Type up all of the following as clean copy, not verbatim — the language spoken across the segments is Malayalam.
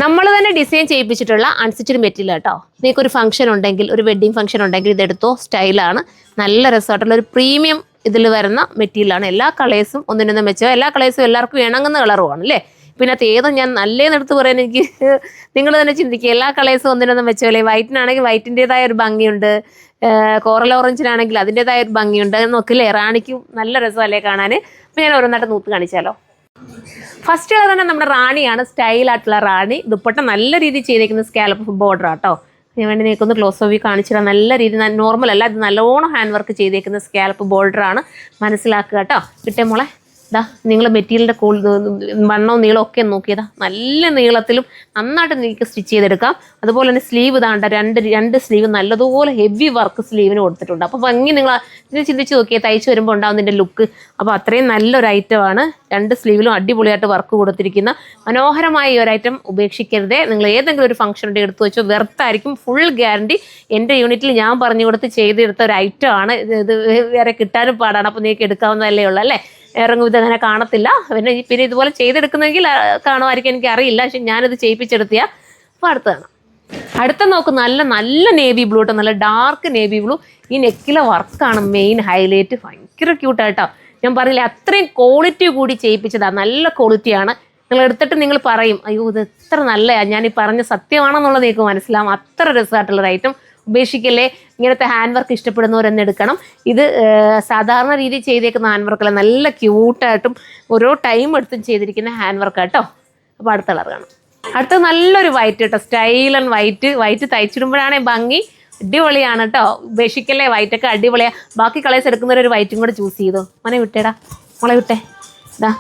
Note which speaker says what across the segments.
Speaker 1: നമ്മൾ തന്നെ ഡിസൈൻ ചെയ്യിപ്പിച്ചിട്ടുള്ള അൺസ്റ്റിച്ചഡ് മെറ്റീരിയൽ കേട്ടോ. നിങ്ങൾക്കൊരു ഫംഗ്ഷൻ ഉണ്ടെങ്കിൽ, ഒരു വെഡ്ഡിങ് ഫംഗ്ഷൻ ഉണ്ടെങ്കിൽ ഇതെടുത്തോ. സ്റ്റൈലാണ്, നല്ല രസമായിട്ടുള്ള ഒരു പ്രീമിയം ഇതിൽ വരുന്ന മെറ്റീരിയലാണ്. എല്ലാ കളേഴ്സും ഒന്നിനൊന്നും വെച്ചോ, എല്ലാ കളേഴ്സും എല്ലാവർക്കും ഇണങ്ങുന്ന കളറുമാണ് അല്ലേ. പിന്നെ അത് ഏതോ ഞാൻ നല്ലതെടുത്ത് പറയാൻ എനിക്ക് നിങ്ങൾ തന്നെ ചിന്തിക്കുക. എല്ലാ കളേഴ്സും ഒന്നിനൊന്നും വെച്ചോല്ലേ. വൈറ്റിനാണെങ്കിൽ വൈറ്റിൻ്റെതായ ഒരു ഭംഗിയുണ്ട്, കോറൽ ഓറഞ്ചിനാണെങ്കിൽ അതിൻ്റെതായ ഒരു ഭംഗിയുണ്ട്. നോക്കില്ലേ, റാണിക്കും നല്ല രസമല്ലേ കാണാൻ. അപ്പോൾ ഞാൻ ഓരോന്നായിട്ട് നൂത്ത് കാണിച്ചാലോ. ഫസ്റ്റ് കളർ തന്നെ നമ്മുടെ റാണിയാണ്, സ്റ്റൈലായിട്ടുള്ള റാണി. ദുപ്പട്ട നല്ല രീതിയിൽ ചെയ്തേക്കുന്ന സ്കാലപ്പ് ബോർഡർ ആട്ടോ. ഞാൻ വേണ്ടി നിൽക്കൊന്ന് ക്ലോസ് ഓഫ് കാണിച്ചിടാം. നല്ല രീതിയിൽ, നോർമൽ അല്ല, ഇത് നല്ലോണം ഹാൻഡ് വർക്ക് ചെയ്തേക്കുന്ന സ്കാലപ്പ് ബോർഡറാണ്, മനസ്സിലാക്കുക കേട്ടോ. കിട്ടേ മോളെ, ഇതാ നിങ്ങൾ മെറ്റീരിയലിൻ്റെ വണ്ണവും നീളവും ഒക്കെ നോക്കിയതാ. നല്ല നീളത്തിലും നന്നായിട്ട് നിങ്ങൾക്ക് സ്റ്റിച്ച് ചെയ്തെടുക്കാം. അതുപോലെ തന്നെ സ്ലീവ് ഇതാണ്ട, രണ്ട് സ്ലീവ് നല്ലതുപോലെ ഹെവി വർക്ക് സ്ലീവിന് കൊടുത്തിട്ടുണ്ട്. അപ്പോൾ ഭംഗി നിങ്ങൾ ഇത് ചിന്തിച്ച് നോക്കിയാൽ തയ്ച്ച് വരുമ്പോൾ ഉണ്ടാകുന്നതിൻ്റെ ലുക്ക്. അപ്പോൾ അത്രയും നല്ലൊരു ഐറ്റമാണ്. രണ്ട് സ്ലീവിലും അടിപൊളിയായിട്ട് വർക്ക് കൊടുത്തിരിക്കുന്ന മനോഹരമായ ഈ ഒരു ഐറ്റം ഉപേക്ഷിക്കരുതേ. നിങ്ങൾ ഏതെങ്കിലും ഒരു ഫംഗ്ഷനുടെ എടുത്ത് വെച്ചോ, വെർത്തായിരിക്കും, ഫുൾ ഗ്യാരണ്ടി. എൻ്റെ യൂണിറ്റിൽ ഞാൻ പറഞ്ഞു കൊടുത്ത് ചെയ്തെടുത്ത ഒരു ഐറ്റമാണ്. ഇത് വേറെ കിട്ടാനും പാടാണ്. അപ്പോൾ നിങ്ങൾക്ക് എടുക്കാവുന്നതല്ലേ ഉള്ളൂ അല്ലേ. ഇറങ്ങും ഇതങ്ങനെ കാണത്തില്ല. പിന്നെ ഇതുപോലെ ചെയ്തെടുക്കുന്നെങ്കിൽ കാണുമായിരിക്കും, എനിക്ക് അറിയില്ല. പക്ഷെ ഞാനിത് ചെയ്യിപ്പിച്ചെടുത്തിയാ. അപ്പോൾ അടുത്ത നോക്ക്, നല്ല നേവി ബ്ലൂ കേട്ടോ, നല്ല ഡാർക്ക് നേവി ബ്ലൂ. ഈ നെക്കിലെ വർക്കാണ് മെയിൻ ഹൈലൈറ്റ്. ഭയങ്കര ക്യൂട്ടായിട്ടോ. ഞാൻ പറഞ്ഞില്ലേ, അത്രയും ക്വാളിറ്റി കൂടി ചെയ്യിപ്പിച്ചതാണ്. നല്ല ക്വാളിറ്റിയാണ്. നിങ്ങൾ എടുത്തിട്ട് നിങ്ങൾ പറയും, അയ്യോ ഇത് എത്ര നല്ലതാണ്, ഞാൻ ഈ പറഞ്ഞ സത്യമാണെന്നുള്ളത് നിങ്ങൾക്ക് മനസ്സിലാവും. അത്ര രസമായിട്ടുള്ളൊരു ഐറ്റം. ഉപേക്ഷിക്കല്ലേ. ഇങ്ങനത്തെ ഹാൻഡ് വർക്ക് ഇഷ്ടപ്പെടുന്നവരെന്നെ എടുക്കണം. ഇത് സാധാരണ രീതിയിൽ ചെയ്തേക്കുന്ന ഹാൻഡ് വർക്കല്ല, നല്ല ക്യൂട്ടായിട്ടും ഓരോ ടൈം എടുത്തും ചെയ്തിരിക്കുന്ന ഹാൻഡ് വർക്ക് കേട്ടോ. അപ്പോൾ അടുത്ത കളർ കാണാം. അടുത്ത നല്ലൊരു വൈറ്റ് കേട്ടോ, സ്റ്റൈൽ ആൻഡ് വൈറ്റ് തയ്ച്ചിടുമ്പോഴാണേ ഭംഗി. അടിപൊളിയാണ് കേട്ടോ. ഉപേക്ഷിക്കല്ലേ, വൈറ്റൊക്കെ അടിപൊളിയാണ്. ബാക്കി കളേഴ്സ് എടുക്കുന്നവരൊരു വൈറ്റും കൂടെ ചൂസ് ചെയ്തോ. മോനെ വിട്ടേടാ, മോളെ വിട്ടേ. ഇതാ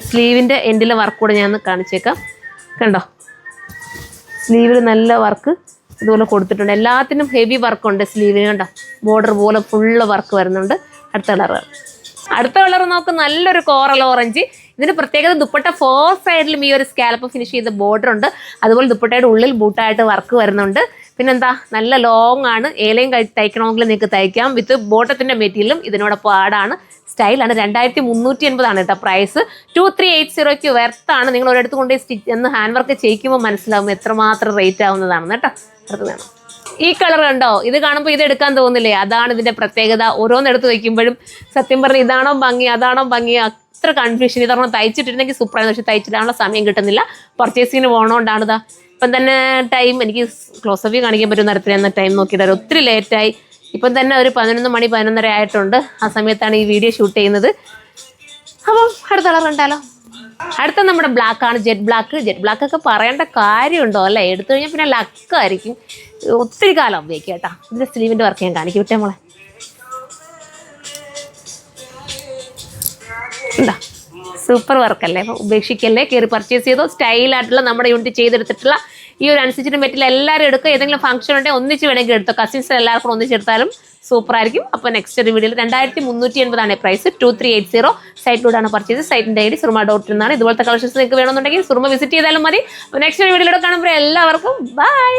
Speaker 1: സ്ലീവിൻ്റെ എൻഡിലെ വർക്ക് കൂടെ ഞാൻ കാണിച്ചേക്കാം. കണ്ടോ, സ്ലീവിൽ നല്ല വർക്ക് ഇതുപോലെ കൊടുത്തിട്ടുണ്ട്. എല്ലാത്തിനും ഹെവി വർക്കുണ്ട് സ്ലീവിന്. കണ്ടോ, ബോർഡർ പോലെ ഫുള്ള് വർക്ക് വരുന്നുണ്ട്. അടുത്ത കളർ നോക്ക്, നല്ലൊരു കോറൽ ഓറഞ്ച്. ഇതിന് പ്രത്യേകത ദുപ്പട്ട 4 സൈഡിലും ഈ ഒരു സ്കാലപ്പ് ഫിനിഷ് ചെയ്ത ബോർഡർ ഉണ്ട്. അതുപോലെ ദുപ്പട്ടയുടെ ഉള്ളിൽ ബൂട്ടായിട്ട് വർക്ക് വരുന്നുണ്ട്. പിന്നെന്താ, നല്ല ലോങ് ആണ്. ഏലയും തയ്ക്കണമെങ്കിൽ നിങ്ങൾക്ക് തയ്ക്കാം. വിത്ത് ബോട്ടത്തിൻ്റെ മെറ്റീരിയലും ഇതിനോടൊപ്പം ആടാണ്. സ്റ്റൈലാണ്. 2380 കേട്ടോ പ്രൈസ്. 2380 വെർത്താണ്. നിങ്ങൾ ഒരിടത്ത് കൊണ്ടുപോയി സ്റ്റിച്ച് എന്ന് ഹാൻഡ് വർക്ക് ചെയ്യിക്കുമ്പോൾ മനസ്സിലാവും എത്രമാത്രം റേറ്റ് ആവുന്നതാണെന്ന് കേട്ടോ. അടുത്ത് വേണം. ഈ കളർ കണ്ടോ, ഇത് കാണുമ്പോൾ ഇത് എടുക്കാൻ തോന്നില്ലേ. അതാണ് ഇതിൻ്റെ പ്രത്യേകത. ഓരോന്നെടുത്ത് വയ്ക്കുമ്പോഴും സത്യം പറഞ്ഞാൽ ഇതാണോ ഭംഗി അതാണോ ഭംഗി, അത്ര കൺഫ്യൂഷൻ. ഇതൊരെണ്ണം തയ്ച്ചിട്ടിരുന്നെങ്കിൽ സൂപ്പറായിരുന്നു. പക്ഷെ തയ്ച്ചിട്ടാണല്ലോ സമയം കിട്ടുന്നില്ല. പർച്ചേസിങ്ങിന് പോകണോണ്ടാണ്. ഇതാ ഇപ്പം തന്നെ ടൈം എനിക്ക് ക്ലോസ് ഓഫ് കാണിക്കാൻ പറ്റുന്ന തരത്തിലെന്ന ടൈം നോക്കിയിട്ട് ഒത്തിരി ലേറ്റായി. ഇപ്പം തന്നെ ഒരു 11 മണി 11:30 ആയിട്ടുണ്ട്. ആ സമയത്താണ് ഈ വീഡിയോ ഷൂട്ട് ചെയ്യുന്നത്. അപ്പം അടുത്ത കളർ കണ്ടാലോ. അടുത്ത നമ്മുടെ ബ്ലാക്കാണ്, ജെറ്റ് ബ്ലാക്ക് ഒക്കെ പറയേണ്ട കാര്യമുണ്ടോ അല്ലേ. എടുത്തു കഴിഞ്ഞാൽ പിന്നെ ലക്കായിരിക്കും. ഒത്തിരി കാലം ഉപയോഗിക്കുക കേട്ടോ. ഇതിൻ്റെ സ്ലീവിൻ്റെ വർക്ക് ഞാൻ കാണിക്കും. വിട്ടേ മോളെ. എന്താ സൂപ്പർ വർക്കല്ലേ. അപ്പം ഉപേക്ഷിക്കല്ലേ, കയറി പർച്ചേസ് ചെയ്തോ. സ്റ്റൈലായിട്ടുള്ള നമ്മുടെ യൂണിറ്റ് ചെയ്തെടുത്തിട്ടുള്ള ഈ ഒരു അനുസരിച്ചിട്ട് മെറ്റീരിയൽ എല്ലാവരും എടുക്കുക. ഏതെങ്കിലും ഫംഗ്ഷൻ ഉണ്ടെങ്കിൽ ഒന്നിച്ച് വേണമെങ്കിൽ എടുത്തോ. കസിൻസ് എല്ലാവർക്കും ഒന്നിച്ചെടുത്താലും സൂപ്പറായിരിക്കും. അപ്പോൾ നെക്സ്റ്റ് വീഡിയോയിൽ 2380 പ്രൈസ്. 2380 സൈറ്റിലൂടെയാണ് പർച്ചേസ്. സൈറ്റിൻ്റെ ഐഡി surma.in എന്നാണ്. ഇതുപോലത്തെ കളക്ഷൻസ് നിങ്ങൾക്ക് വേണമെന്നുണ്ടെങ്കിൽ സുർമ വിസിറ്റ് ചെയ്താലും മതി. അപ്പോൾ നെക്സ്റ്റ് വീഡിയോയിലൂടെ കാണുമ്പോൾ എല്ലാവർക്കും ബൈ.